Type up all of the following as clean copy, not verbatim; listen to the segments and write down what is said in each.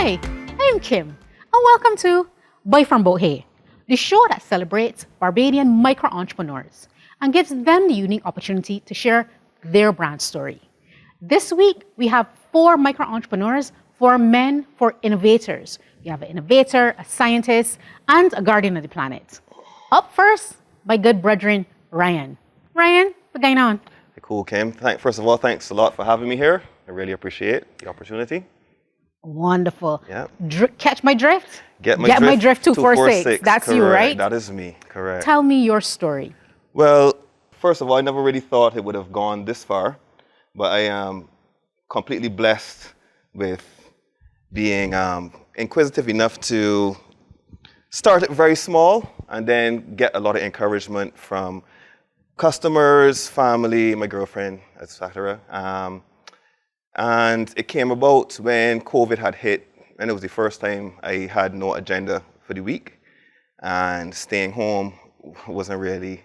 Hi, I'm Kim, and welcome to Boy from Bout, the show that celebrates Barbadian micro-entrepreneurs and gives them the unique opportunity to share their brand story. This week, we have 4 micro-entrepreneurs, 4 men, 4 innovators. We have an innovator, a scientist, and a guardian of the planet. Up first, my good brethren, Ryan. Ryan, what's going on? Cool, Kim. First of all, thanks a lot for having me here. I really appreciate the opportunity. Wonderful. Yeah. Catch my drift? Get my drift 246. That's correct. you, right? That is me, correct. Tell me your story. Well, first of all, I never really thought it would have gone this far, but I am completely blessed with being inquisitive enough to start it very small and then get a lot of encouragement from customers, family, my girlfriend, etc. And it came about when COVID had hit, and it was the first time I had no agenda for the week, and staying home wasn't really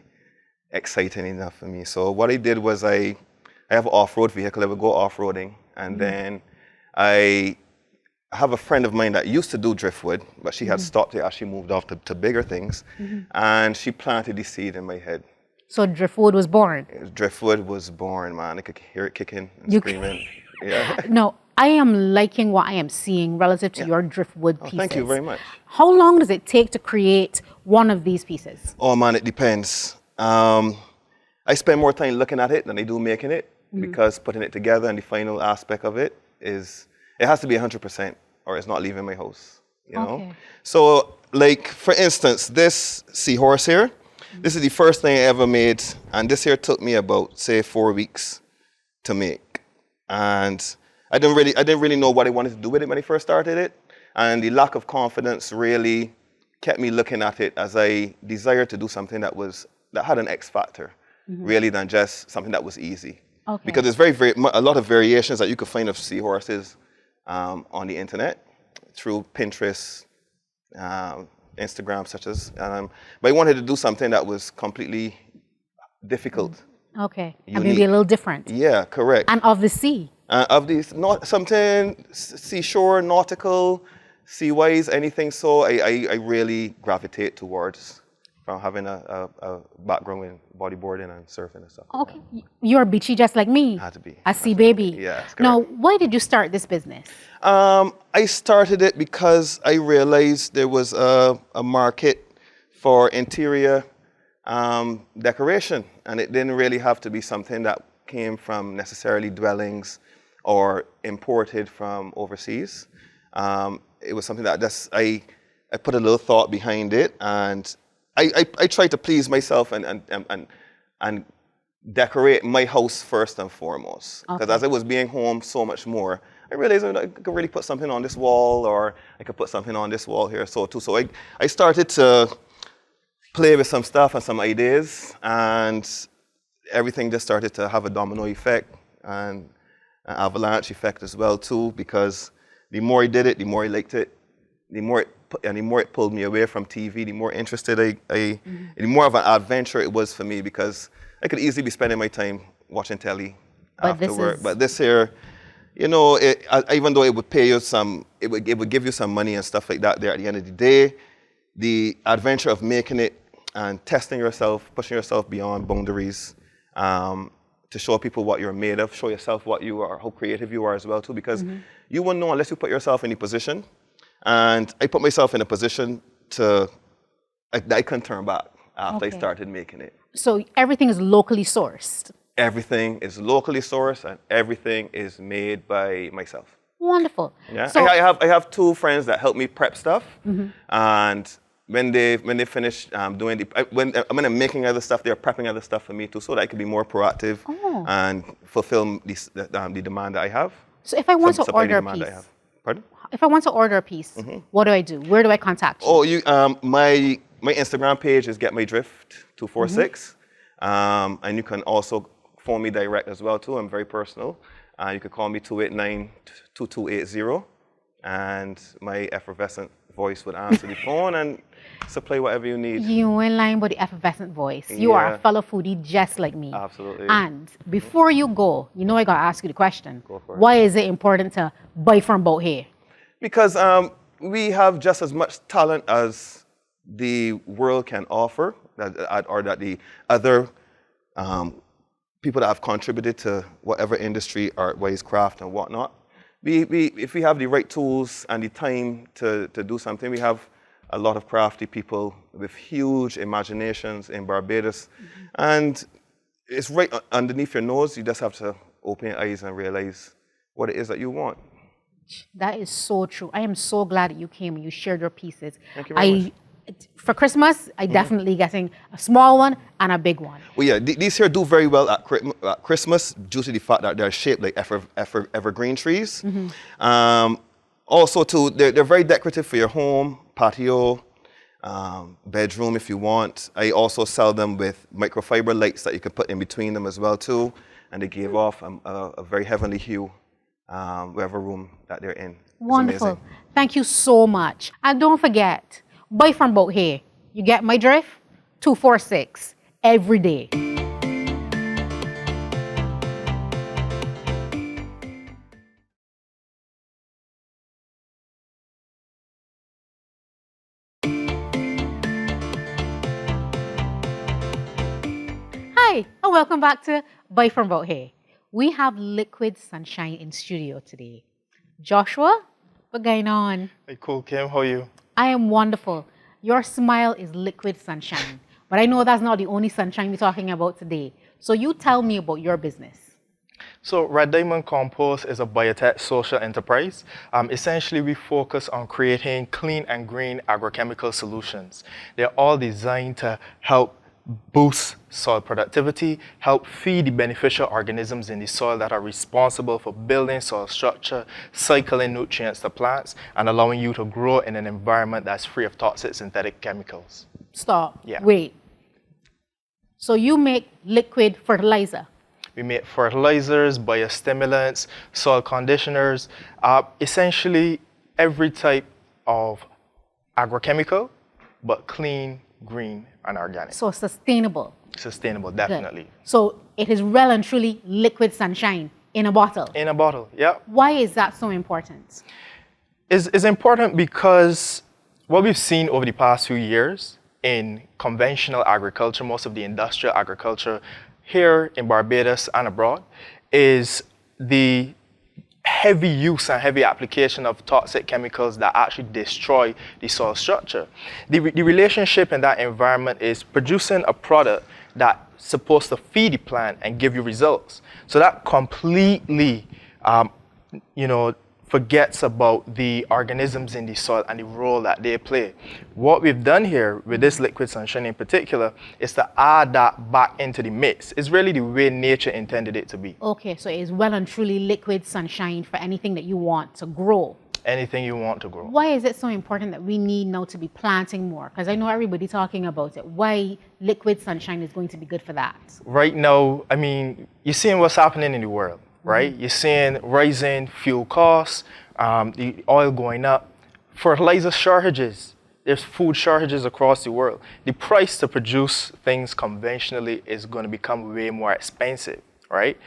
exciting enough for me. So what I did was I have an off-road vehicle. I would go off-roading, and then I have a friend of mine that used to do driftwood, but she had stopped it as she moved off to bigger things, and she planted the seed in my head. So driftwood was born? Driftwood was born, man. I could hear it kicking and screaming. Yeah. No, I am liking what I am seeing relative to your driftwood pieces. Thank you very much. How long does it take to create one of these pieces? Oh, man, it depends. I spend more time looking at it than I do making it, because putting it together and the final aspect of it has to be 100%, or it's not leaving my house, you know? So, like, for instance, this seahorse here, this is the first thing I ever made, and this here took me about, say, 4 weeks to make. And I didn't really know what I wanted to do with it when I first started it, and the lack of confidence really kept me looking at it as I desired to do something that had an X factor, really, than just something that was easy. Because there's a lot of variations that you could find of seahorses on the internet through Pinterest, Instagram, such as. But I wanted to do something that was completely difficult. Okay, and maybe a little different. Yeah, correct. And of the sea. Of these, something seashore, nautical, sea-wise, anything. So I really gravitate towards from having a background in bodyboarding and surfing and stuff. Okay, you're beachy just like me. Had to be. A sea baby. Yeah, correct. Now, why did you start this business? I started it because I realized there was a market for interior decoration, and it didn't really have to be something that came from necessarily dwellings or imported from overseas. It was something that I put a little thought behind it, and I tried to please myself and decorate my house first and foremost. Because as I was being home so much more, I realized I could really put something on this wall, or I could put something on this wall here, so too. So I started to play with some stuff and some ideas, and everything just started to have a domino effect and an avalanche effect as well too, because the more I did it, the more I liked it, the more it pulled me away from TV, the more interested the more of an adventure it was for me, because I could easily be spending my time watching telly after work. But this here, you know, even though it would pay you it would give you some money and stuff like that there at the end of the day, the adventure of making it and testing yourself, pushing yourself beyond boundaries, to show people what you're made of, show yourself what you are, how creative you are as well too, because you won't know unless you put yourself in a position. And I put myself in a position that I couldn't turn back after I started making it. So everything is locally sourced? Everything is locally sourced, and everything is made by myself. Wonderful. Yeah, so I have 2 friends that help me prep stuff, and when they finish when I'm making other stuff, they're prepping other stuff for me too, so that I can be more proactive and fulfill the demand that I have. So if I want to order a piece, pardon? If I want to order a piece, what do I do? Where do I contact you? Oh, my Instagram page is Get My Drift 246, and you can also phone me direct as well too. I'm very personal. You can call me 289-2280, and my effervescent voice would answer the phone and supply whatever you need. You ain't lying about the effervescent voice. You are a fellow foodie just like me. Absolutely. And before you go, you know I got to ask you the question. Go for it. Why is it important to buy from Bout here? Because we have just as much talent as the world can offer, or that the other people that have contributed to whatever industry, art, ways, craft, and whatnot. If we have the right tools and the time to do something, we have a lot of crafty people with huge imaginations in Barbados. And it's right underneath your nose. You just have to open your eyes and realize what it is that you want. That is so true. I am so glad that you came and you shared your pieces. Thank you very much. For Christmas, I definitely getting a small one and a big one. Well, yeah, these here do very well at Christmas due to the fact that they're shaped like evergreen trees. Also, too, they're very decorative for your home, patio, bedroom if you want. I also sell them with microfiber lights that you can put in between them as well, too. And they give off a very heavenly hue, whatever room that they're in. Wonderful. Amazing. Thank you so much. And don't forget, buy from Bout here. You get my drift? 246 every day. Hi, and welcome back to Buy from Bout here. We have Liquid Sunshine in studio today. Joshua, what's going on? Hey, cool, Kim. How are you? I am wonderful. Your smile is liquid sunshine. But I know that's not the only sunshine we're talking about today. So you tell me about your business. So Red Diamond Compost is a biotech social enterprise. Essentially, we focus on creating clean and green agrochemical solutions. They're all designed to help boost soil productivity, help feed the beneficial organisms in the soil that are responsible for building soil structure, cycling nutrients to plants, and allowing you to grow in an environment that's free of toxic synthetic chemicals. Stop. Yeah. Wait. So you make liquid fertilizer? We make fertilizers, biostimulants, soil conditioners, essentially every type of agrochemical, but clean, green, and organic. So sustainable. Sustainable, definitely. Good. So it is well and truly liquid sunshine in a bottle. In a bottle, yeah. Why is that so important? It's important because what we've seen over the past few years in conventional agriculture, most of the industrial agriculture here in Barbados and abroad, is the heavy use and heavy application of toxic chemicals that actually destroy the soil structure. The relationship in that environment is producing a product that's supposed to feed the plant and give you results. So that completely, forgets about the organisms in the soil and the role that they play. What we've done here with this liquid sunshine in particular is to add that back into the mix. It's really the way nature intended it to be. Okay, so it's well and truly liquid sunshine for anything that you want to grow. Anything you want to grow. Why is it so important that we need now to be planting more? Because I know everybody talking about it. Why liquid sunshine is going to be good for that? Right now, I mean, you're seeing what's happening in the world. Right? You're seeing rising fuel costs, the oil going up, fertilizer shortages. There's food shortages across the world. The price to produce things conventionally is going to become way more expensive, right?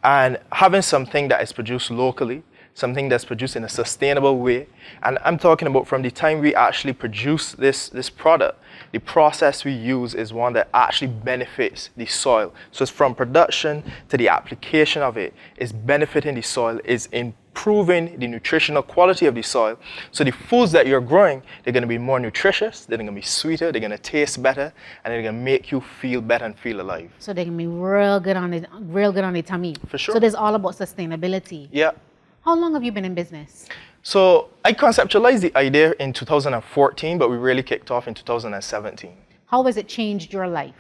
And having something that is produced locally, something that's produced in a sustainable way, and I'm talking about from the time we actually produce this product, the process we use is one that actually benefits the soil. So it's from production to the application of it, is benefiting the soil, is improving the nutritional quality of the soil. So the foods that you're growing, they're going to be more nutritious, they're going to be sweeter, they're going to taste better, and they're going to make you feel better and feel alive. So they can be real good on the tummy. For sure. So there's all about sustainability. Yeah. How long have you been in business? So I conceptualized the idea in 2014, but we really kicked off in 2017. How has it changed your life?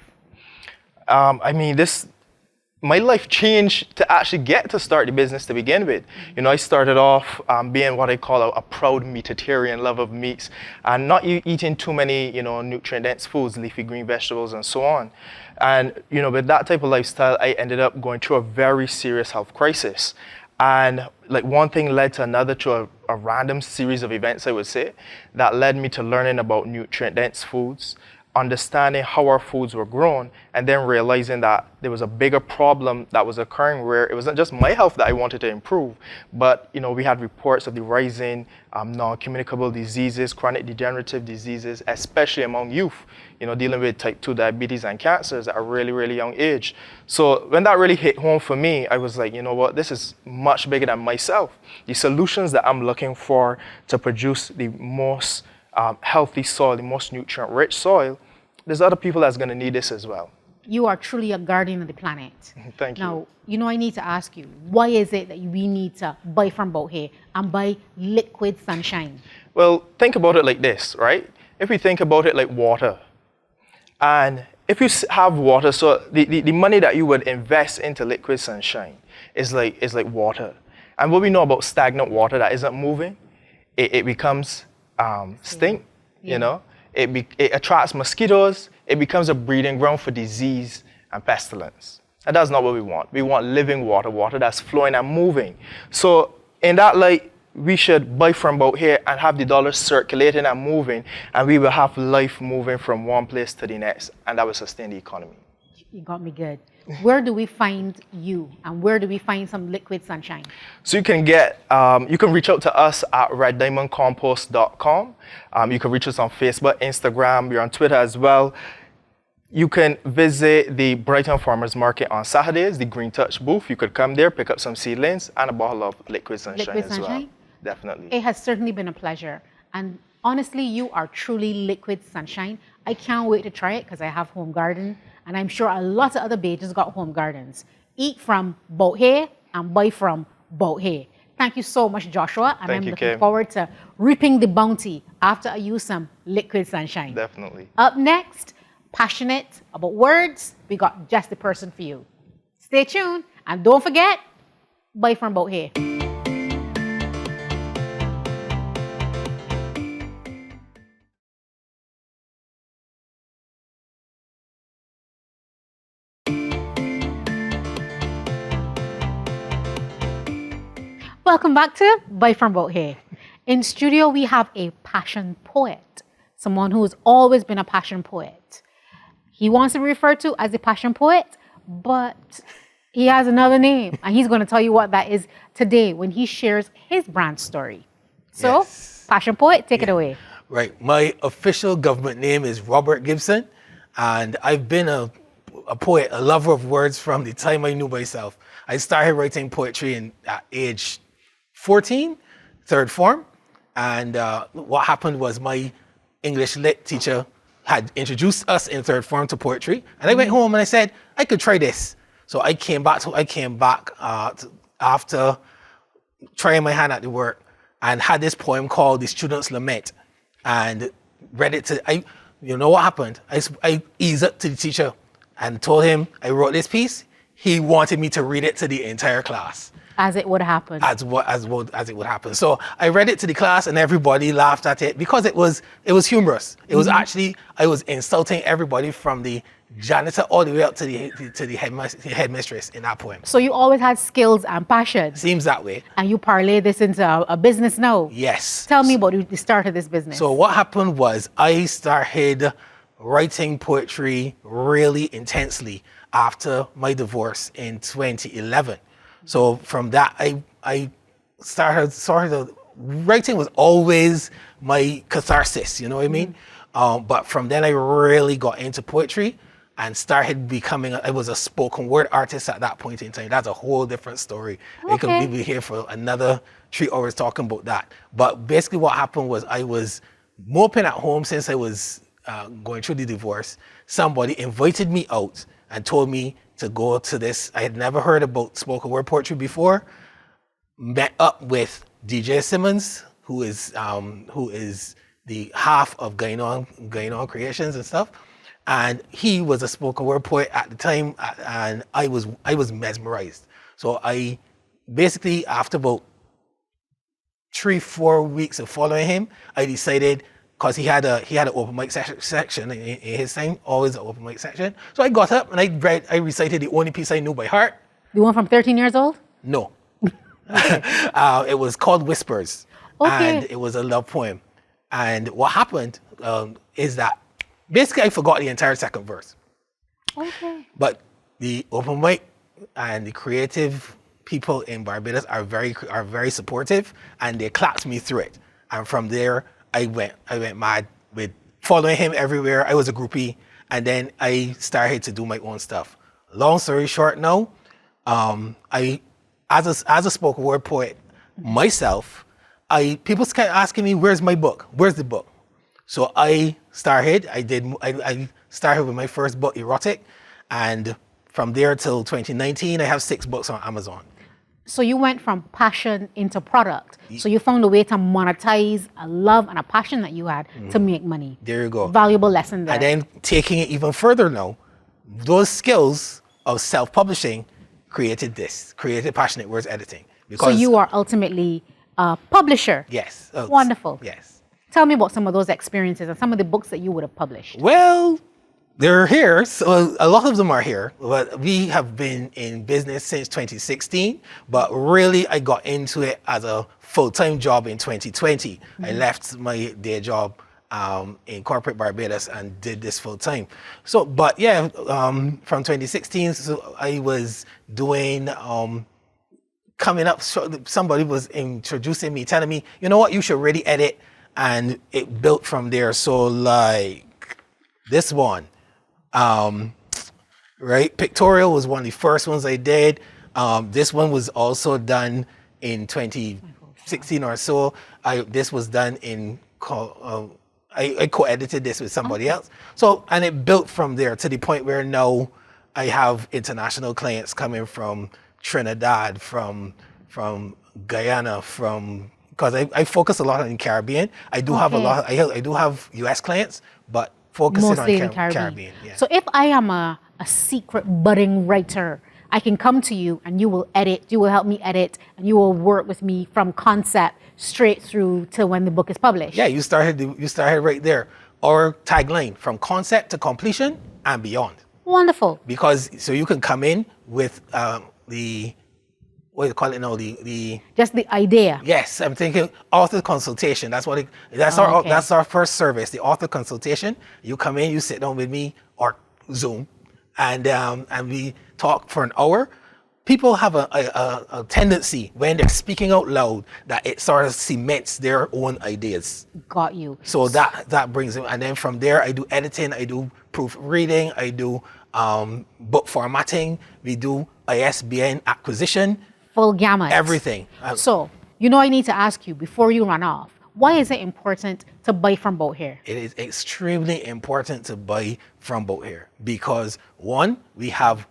My life changed to actually get to start the business to begin with. I started off being what I call a proud meatitarian, love of meats, and not eating too many, nutrient-dense foods, leafy green vegetables, and so on. And, with that type of lifestyle, I ended up going through a very serious health crisis. And one thing led to another, to a random series of events, I would say, that led me to learning about nutrient-dense foods, understanding how our foods were grown, and then realizing that there was a bigger problem that was occurring where it wasn't just my health that I wanted to improve, but we had reports of the rising non-communicable diseases, chronic degenerative diseases, especially among youth, dealing with type 2 diabetes and cancers at a really, really young age. So when that really hit home for me, I was like, you know what, this is much bigger than myself. The solutions that I'm looking for to produce the most healthy soil, the most nutrient-rich soil, there's other people that's going to need this as well. You are truly a guardian of the planet. Thank you. Now, I need to ask you, why is it that we need to buy from Bout here and buy liquid sunshine? Well, think about it like this, right? If we think about it like water, and if you have water, so the money that you would invest into liquid sunshine is like water. And what we know about stagnant water that isn't moving, it becomes stink, it attracts mosquitoes, it becomes a breeding ground for disease and pestilence. And that's not what we want. We want living water, water that's flowing and moving. So in that light, we should buy from Bout here and have the dollars circulating and moving, and we will have life moving from one place to the next, and that will sustain the economy. You got me good. Where do we find you, and where do we find some liquid sunshine? So you can reach out to us at reddiamondcompost.com. You can reach us on Facebook, Instagram, we're on Twitter as well. You can visit the Brighton Farmers Market on Saturdays, the Green Touch booth. You could come there, pick up some seedlings and a bottle of liquid sunshine as well. Definitely. It has certainly been a pleasure. And honestly, you are truly liquid sunshine. I can't wait to try it because I have home garden. And I'm sure a lot of other Bajans got home gardens. Eat from Bout here and buy from Bout here. Thank you so much, Joshua. And I'm looking forward to reaping the bounty after I use some liquid sunshine. Definitely. Up next, passionate about words, we got just the person for you. Stay tuned and don't forget, buy from Bout here. Welcome back to Buy From Bout here. In studio, we have a passion poet, someone who's always been a passion poet. He wants to be referred to as a passion poet, but he has another name, and he's going to tell you what that is today when he shares his brand story. So, yes. Passion poet, take it away. Right. My official government name is Robert Gibson, and I've been a poet, a lover of words from the time I knew myself. I started writing poetry at age 14, third form, and what happened was my English lit teacher had introduced us in third form to poetry, and I went home and I said I could try this. So I came back after trying my hand at the work and had this poem called "The Student's Lament," and read it to. You know what happened? I eased up to the teacher and told him I wrote this piece. He wanted me to read it to the entire class. As it would happen. As it would happen. So I read it to the class and everybody laughed at it because it was humorous. It was actually, I was insulting everybody from the janitor all the way up to the headmistress in that poem. So you always had skills and passion. Seems that way. And you parlay this into a business now. Yes. Tell me about the start of this business. So what happened was I started writing poetry really intensely after my divorce in 2011. So from that, I started writing was always my catharsis, you know what I mean? But from then I really got into poetry and started becoming, I was a spoken word artist at that point in time. That's a whole different story. Okay. I could be here for another 3 hours talking about that. But basically what happened was I was moping at home since I was going through the divorce. Somebody invited me out and told me to go to this. I had never heard about spoken word poetry before. Met up with DJ Simmons, who is the half of Going On Creations and stuff. And he was a spoken word poet at the time, and I was mesmerized. So I basically, after about 3-4 weeks of following him, I decided, because he had an open mic section in his thing, always an open mic section. So I got up and I recited the only piece I knew by heart. The one from 13 years old? No. It was called Whispers. Okay. And it was a love poem. And what happened is that basically, I forgot the entire second verse. Okay. But the open mic and the creative people in Barbados are very supportive, and they clapped me through it. And from there, I went mad with following him everywhere. I was a groupie, and then I started to do my own stuff. Long story short, now, I as a spoken word poet myself, people kept asking me, "Where's my book? Where's the book?" So I started with my first book, Erotic, and from there till 2019, I have 6 books on Amazon. So you went from passion into product. So you found a way to monetize a love and a passion that you had to make money. There you go. Valuable lesson there. And then taking it even further now, those skills of self-publishing created Passionate Words Editing. So you are ultimately a publisher. Yes. Wonderful. Yes. Tell me about some of those experiences and some of the books that you would have published. Well, they're here. So a lot of them are here. But we have been in business since 2016. But really, I got into it as a full-time job in 2020. I left my day job in corporate Barbados and did this full-time. So, but yeah, from 2016, so I was doing coming up. Somebody was introducing me, telling me, you know what, you should really edit, and it built from there. So like this one. Right, Pictorial was one of the first ones I did. This one was also done in 2016 or so. This was done in I co-edited this with somebody else. So, and it built from there to the point where now I have international clients coming from Trinidad, from Guyana, because I focus a lot on the Caribbean. I do have I do have US clients, but focusing Mostly on in Caribbean. Yeah. So if I am a secret budding writer, I can come to you and you will edit, you will help me edit, and you will work with me from concept straight through to when the book is published. Yeah, you started right there. Our tagline, from concept to completion and beyond. Wonderful. Because so you can come in with what do you call it now? Just the idea. Yes, I'm thinking author consultation. That's our first service, the author consultation. You come in, you sit down with me or Zoom, and we talk for an hour. People have a tendency when they're speaking out loud that it sort of cements their own ideas. Got you. So that brings it, and then from there I do editing, I do proofreading, I do book formatting, we do ISBN acquisition. Full gamut. Everything. So, I need to ask you before you run off, why is it important to buy from Bout here? It is extremely important to buy from Bout here because, one, we have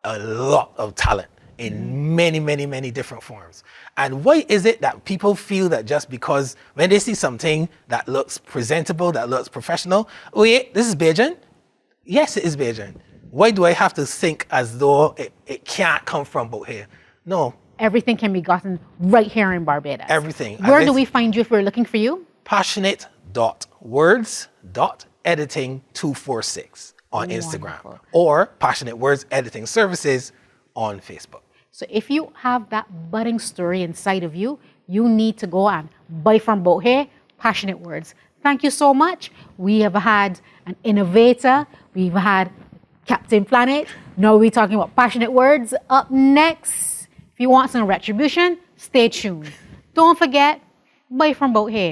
a lot of talent in many, many, many different forms. And why is it that people feel that just because when they see something that looks presentable, that looks professional, oh yeah, this is Bajan? Yes, it is Bajan. Why do I have to think as though it can't come from Bout here? No. Everything can be gotten right here in Barbados. Everything. Where do we find you if we're looking for you? Passionate.words.editing246 on Instagram or Passionate Words Editing Services on Facebook. So if you have that budding story inside of you, you need to go and buy from Bout here, Passionate Words. Thank you so much. We have had an innovator. We've had Captain Planet. Now we're talking about Passionate Words. Up next, if you want some retribution, stay tuned. Don't forget, buy from Bout here.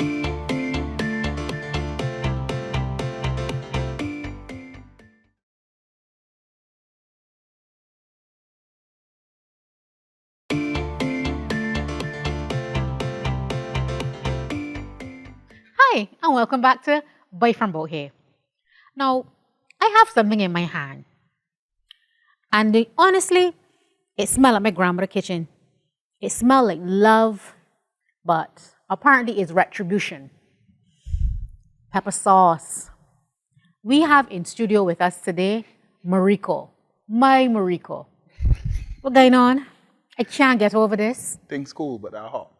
Hi, and welcome back to Buy from Bout here. Now, I have something in my hand. And honestly, it smells like my grandmother's kitchen. It smells like love, but apparently it's retribution. Pepper sauce. We have in studio with us today, Mariko. My Mariko. What's going on? I can't get over this. Things cool, but they're hot.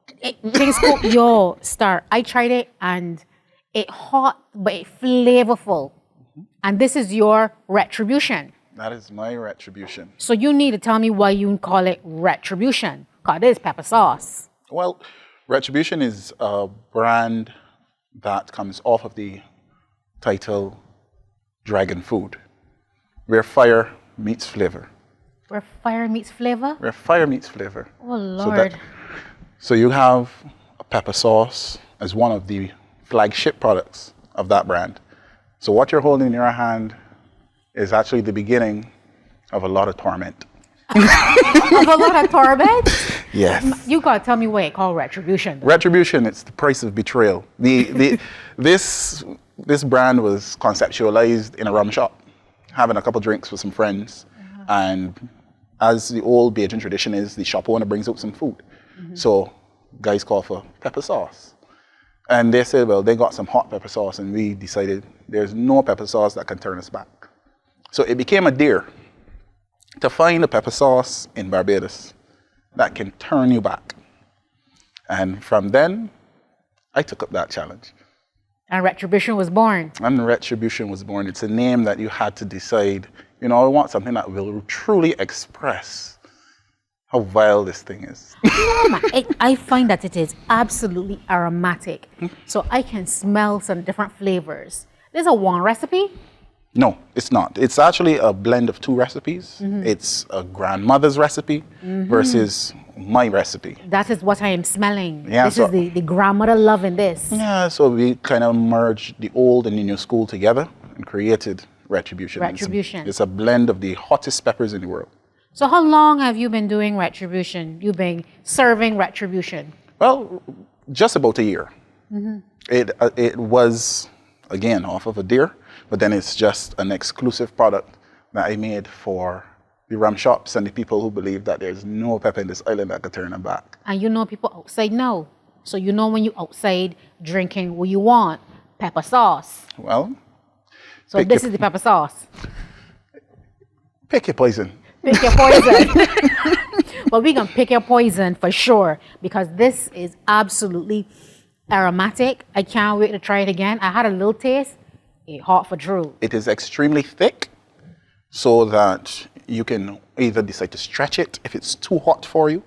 Things cool. Yo, Star, I tried it and it's hot, but it's flavorful. And this is your retribution. That is my retribution. So you need to tell me why you call it retribution. Because it is pepper sauce. Well, retribution is a brand that comes off of the title Dragon Food, where fire meets flavor. Where fire meets flavor? Where fire meets flavor. Oh, So, Lord. so you have a pepper sauce as one of the flagship products of that brand. So what you're holding in your hand is actually the beginning of a lot of torment. Of a lot of torment? Yes. You gotta tell me what it called retribution. Retribution, it's the price of betrayal. This brand was conceptualized in a rum shop, having a couple drinks with some friends. And as the old Bajan tradition is, the shop owner brings out some food. So guys call for pepper sauce. And they said, well, they got some hot pepper sauce, and we decided there's no pepper sauce that can turn us back. So it became a dare to find a pepper sauce in Barbados that can turn you back. And from then, I took up that challenge. And retribution was born. And Retribution was born. It's a name that you had to decide, you know, I want something that will truly express how vile this thing is. I find that it is absolutely aromatic. So I can smell some different flavors. There's a one recipe. No, it's not. It's actually a blend of two recipes. It's a grandmother's recipe versus my recipe. That is what I am smelling. Yeah, This so- is the grandmother love in this. Yeah, so we kind of merged the old and the new school together and created Retribution. Retribution. It's a blend of the hottest peppers in the world. So how long have you been doing retribution? You've been serving retribution. Well, just about a year. It was, again, off of a deer, but then it's just an exclusive product that I made for the rum shops and the people who believe that there's no pepper in this island that could turn them back. And you know people outside know. So you know when you outside drinking what you want, pepper sauce. Well, So Pick this your- is the pepper sauce. pick your poison. Pick your poison. Well, we're going to pick your poison for sure because this is absolutely aromatic. I can't wait to try it again. I had a little taste. It hot for true. It is extremely thick so that you can either decide to stretch it if it's too hot for you,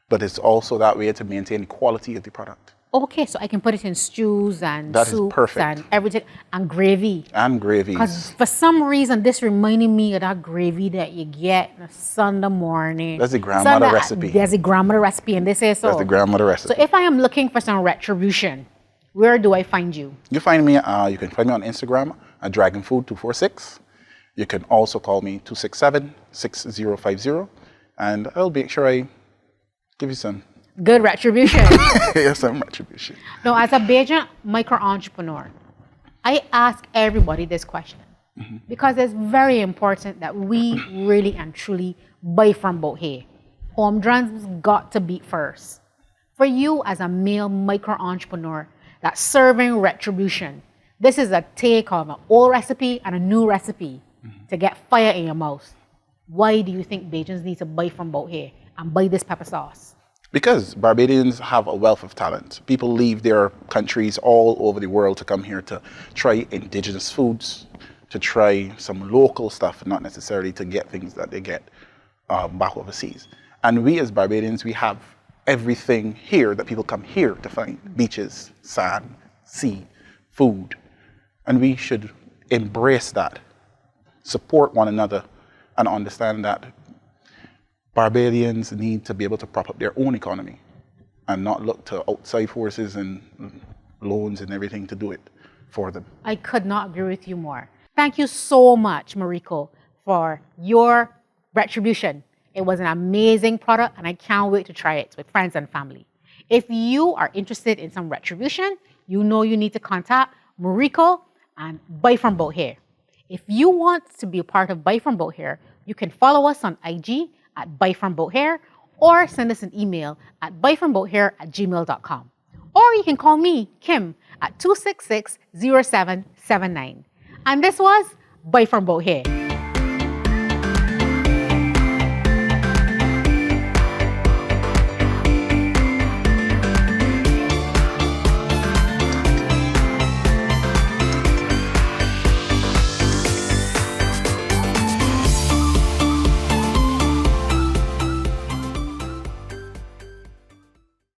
but it's also that way to maintain the quality of the product. Okay, so I can put it in stews and That is soups perfect. and everything and gravy. And gravies. Because for some reason, this reminded me of that gravy that you get on a Sunday morning. That's the grandmother recipe. There's a grandmother recipe, and they say so. That's the grandmother recipe. So if I am looking for some retribution, where do I find you? You find me, you can find me on Instagram at DragonFood246. You can also call me 267-6050, and I'll make sure I give you some, Good retribution. some retribution. Now, as a Bajan micro-entrepreneur, I ask everybody this question because it's very important that we really and truly buy from Bout here. Homedruns got to beat first. For you as a male micro-entrepreneur that's serving retribution, this is a take of an old recipe and a new recipe to get fire in your mouth. Why do you think Bajans need to buy from Bout here and buy this pepper sauce? Because Barbadians have a wealth of talent. People leave their countries all over the world to come here to try indigenous foods, to try some local stuff, not necessarily to get things that they get back overseas. And we as Barbadians, we have everything here that people come here to find. Beaches, sand, sea, food. And we should embrace that, support one another, and understand that Barbadians need to be able to prop up their own economy and not look to outside forces and loans and everything to do it for them. I could not agree with you more. Thank you so much, Mariko, for your retribution. It was an amazing product, and I can't wait to try it with friends and family. If you are interested in some retribution, you know you need to contact Mariko and Buy From Bout Here. If you want to be a part of Buy From Bout Here, you can follow us on IG at Buy From Bout Here or send us an email at buyfrombouthere@gmail.com. Or you can call me, Kim, at 266-0779. And this was Buy From Bout Here.